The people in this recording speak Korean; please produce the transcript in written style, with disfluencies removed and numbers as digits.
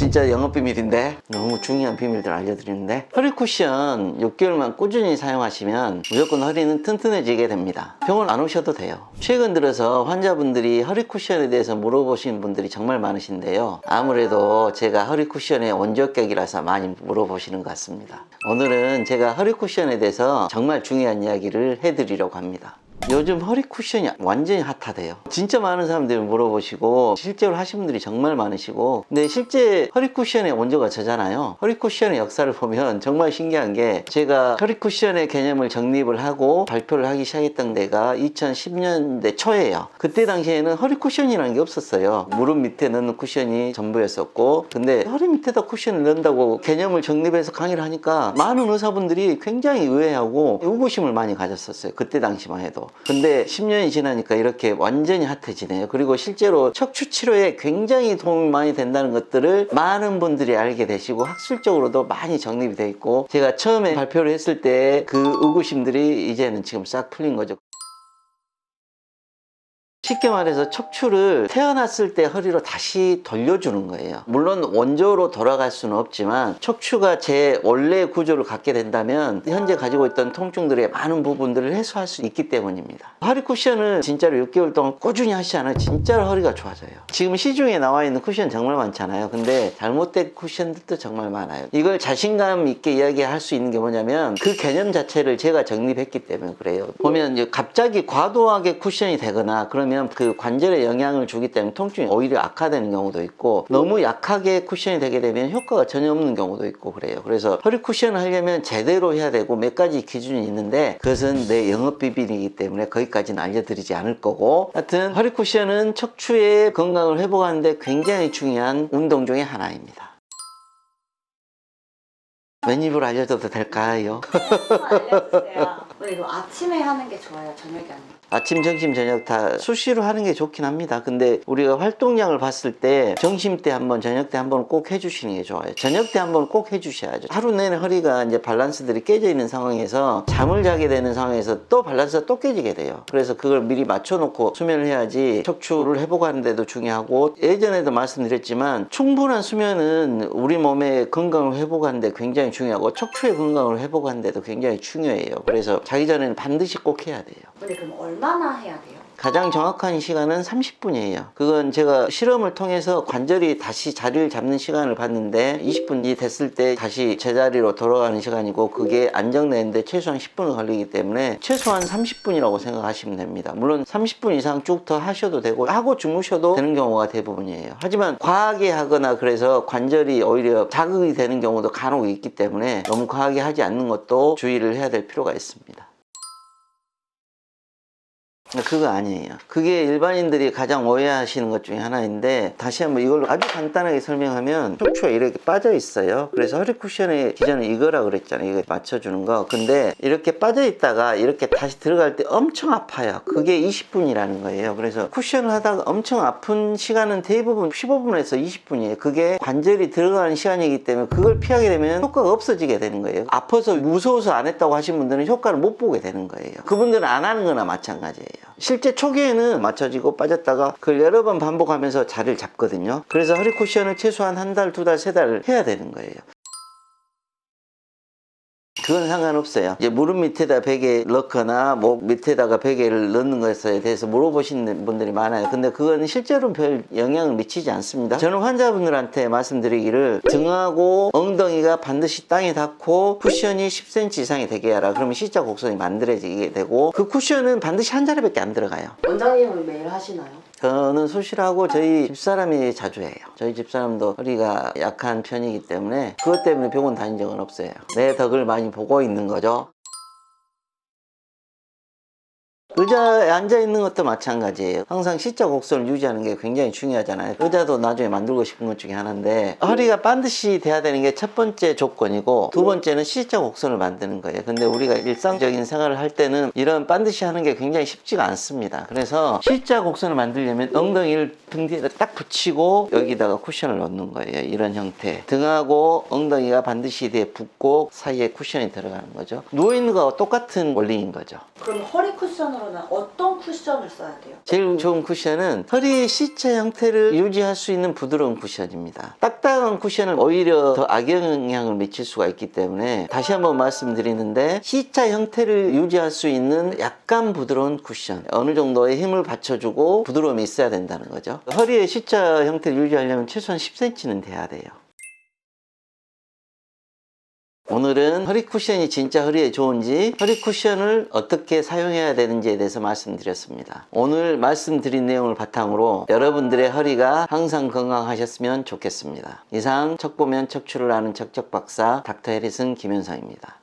진짜 영업 비밀인데 너무 중요한 비밀들 알려드리는데, 허리 쿠션 6개월만 꾸준히 사용하시면 무조건 허리는 튼튼해지게 됩니다. 병원 안 오셔도 돼요. 최근 들어서 환자분들이 허리 쿠션에 대해서 물어보시는 분들이 정말 많으신데요, 아무래도 제가 허리 쿠션의 원조격이라서 많이 물어보시는 것 같습니다. 오늘은 제가 허리 쿠션에 대해서 정말 중요한 이야기를 해드리려고 합니다. 요즘 허리 쿠션이 완전히 핫하대요. 진짜 많은 사람들이 물어보시고 실제로 하신 분들이 정말 많으시고, 근데 실제 허리 쿠션의 원조가 저잖아요. 허리 쿠션의 역사를 보면 정말 신기한 게, 제가 허리 쿠션의 개념을 정립을 하고 발표를 하기 시작했던 데가 2010년대 초예요. 그때 당시에는 허리 쿠션이라는 게 없었어요. 무릎 밑에 넣는 쿠션이 전부였었고, 근데 허리 밑에다 쿠션을 넣는다고 개념을 정립해서 강의를 하니까 많은 의사분들이 굉장히 의외하고 의구심을 많이 가졌었어요. 그때 당시만 해도. 근데 10년이 지나니까 이렇게 완전히 핫해지네요. 그리고 실제로 척추 치료에 굉장히 도움이 많이 된다는 것들을 많은 분들이 알게 되시고, 학술적으로도 많이 정립이 되어 있고, 제가 처음에 발표를 했을 때 그 의구심들이 이제는 지금 싹 풀린 거죠. 쉽게 말해서 척추를 태어났을 때 허리로 다시 돌려주는 거예요. 물론 원조로 돌아갈 수는 없지만 척추가 제 원래 구조를 갖게 된다면 현재 가지고 있던 통증들의 많은 부분들을 해소할 수 있기 때문입니다. 허리 쿠션을 진짜로 6개월 동안 꾸준히 하시잖아요. 진짜로 허리가 좋아져요. 지금 시중에 나와 있는 쿠션 정말 많잖아요. 근데 잘못된 쿠션들도 정말 많아요. 이걸 자신감 있게 이야기할 수 있는 게 뭐냐면, 그 개념 자체를 제가 정립했기 때문에 그래요. 보면 갑자기 과도하게 쿠션이 되거나 그러면 그 관절에 영향을 주기 때문에 통증이 오히려 악화되는 경우도 있고, 너무 약하게 쿠션이 되게 되면 효과가 전혀 없는 경우도 있고 그래요. 그래서 허리 쿠션을 하려면 제대로 해야 되고 몇 가지 기준이 있는데, 그것은 내 영업 비밀이기 때문에 거기까지는 알려드리지 않을 거고, 하여튼 허리 쿠션은 척추의 건강을 회복하는데 굉장히 중요한 운동 중에 하나입니다. 웬입으로 알려줘도 될까요? 알려주세요. 그리고 아침에 하는 게 좋아요, 저녁에 하는 게? 아침, 점심, 저녁 다 수시로 하는 게 좋긴 합니다. 근데 우리가 활동량을 봤을 때 점심 때 한번, 저녁 때 한번 꼭 해주시는 게 좋아요. 저녁 때 한번 꼭 해주셔야죠. 하루 내내 허리가 이제 밸런스들이 깨져 있는 상황에서 잠을 자게 되는 상황에서 또 밸런스가 또 깨지게 돼요. 그래서 그걸 미리 맞춰놓고 수면을 해야지 척추를 회복하는 데도 중요하고, 예전에도 말씀드렸지만 충분한 수면은 우리 몸의 건강을 회복하는 데 굉장히 중요하고 척추의 건강을 회복하는 데도 굉장히 중요해요. 그래서 자기 전에는 반드시 꼭 해야 돼요. 근데 그럼 얼마나 해야 돼요? 가장 정확한 시간은 30분이에요. 그건 제가 실험을 통해서 관절이 다시 자리를 잡는 시간을 봤는데 20분이 됐을 때 다시 제자리로 돌아가는 시간이고, 그게 안정되는데 최소한 10분은 걸리기 때문에 최소한 30분이라고 생각하시면 됩니다. 물론 30분 이상 쭉 더 하셔도 되고 하고 주무셔도 되는 경우가 대부분이에요. 하지만 과하게 하거나 그래서 관절이 오히려 자극이 되는 경우도 간혹 있기 때문에 너무 과하게 하지 않는 것도 주의를 해야 될 필요가 있습니다. 그거 아니에요. 그게 일반인들이 가장 오해하시는 것 중에 하나인데, 다시 한번 이걸 아주 간단하게 설명하면, 척추가 이렇게 빠져 있어요. 그래서 허리 쿠션의 기전은 이거라 그랬잖아요. 이거 맞춰주는 거. 근데 이렇게 빠져 있다가 이렇게 다시 들어갈 때 엄청 아파요. 그게 20분이라는 거예요. 그래서 쿠션을 하다가 엄청 아픈 시간은 대부분 15분에서 20분이에요. 그게 관절이 들어가는 시간이기 때문에 그걸 피하게 되면 효과가 없어지게 되는 거예요. 아파서 무서워서 안 했다고 하신 분들은 효과를 못 보게 되는 거예요. 그분들은 안 하는 거나 마찬가지예요. 실제 초기에는 맞춰지고 빠졌다가 그걸 여러 번 반복하면서 자리를 잡거든요. 그래서 허리 쿠션을 최소한 한 달, 두 달, 세 달 해야 되는 거예요. 그건 상관없어요. 이제 무릎 밑에다 베개 넣거나 목 밑에다가 베개를 넣는 것에 대해서 물어보시는 분들이 많아요. 근데 그건 실제로 별 영향을 미치지 않습니다. 저는 환자분들한테 말씀드리기를, 등하고 엉덩이가 반드시 땅에 닿고 쿠션이 10cm 이상이 되게 하라. 그러면 C자 곡선이 만들어지게 되고, 그 쿠션은 반드시 한 자리밖에 안 들어가요. 원장님은 매일 하시나요? 저는 수시라고 저희 집사람이 자주 해요. 저희 집사람도 허리가 약한 편이기 때문에 그것 때문에 병원 다닌 적은 없어요. 내 덕을 많이 보고 있는 거죠. 의자에 앉아있는 것도 마찬가지예요. 항상 C자 곡선을 유지하는 게 굉장히 중요하잖아요. 의자도 나중에 만들고 싶은 것 중에 하나인데, 허리가 반드시 돼야 되는 게 첫 번째 조건이고, 두 번째는 C자 곡선을 만드는 거예요. 근데 우리가 일상적인 생활을 할 때는 이런 반드시 하는 게 굉장히 쉽지가 않습니다. 그래서 C자 곡선을 만들려면 엉덩이를 등 뒤에다 딱 붙이고 여기다가 쿠션을 넣는 거예요. 이런 형태. 등하고 엉덩이가 반드시 뒤에 붙고 사이에 쿠션이 들어가는 거죠. 누워있는 거와 똑같은 원리인 거죠. 그럼 허리 쿠션으로 그러면 어떤 쿠션을 써야 돼요? 제일 좋은 쿠션은 허리의 C자 형태를 유지할 수 있는 부드러운 쿠션입니다. 딱딱한 쿠션은 오히려 더 악영향을 미칠 수가 있기 때문에 다시 한번 말씀드리는데 C자 형태를 유지할 수 있는 약간 부드러운 쿠션, 어느 정도의 힘을 받쳐주고 부드러움이 있어야 된다는 거죠. 허리의 C자 형태를 유지하려면 최소한 10cm는 돼야 돼요. 오늘은 허리 쿠션이 진짜 허리에 좋은지, 허리 쿠션을 어떻게 사용해야 되는지에 대해서 말씀드렸습니다. 오늘 말씀드린 내용을 바탕으로 여러분들의 허리가 항상 건강하셨으면 좋겠습니다. 이상 척보면 척추를 아는 척척박사 닥터 해리슨 김현성입니다.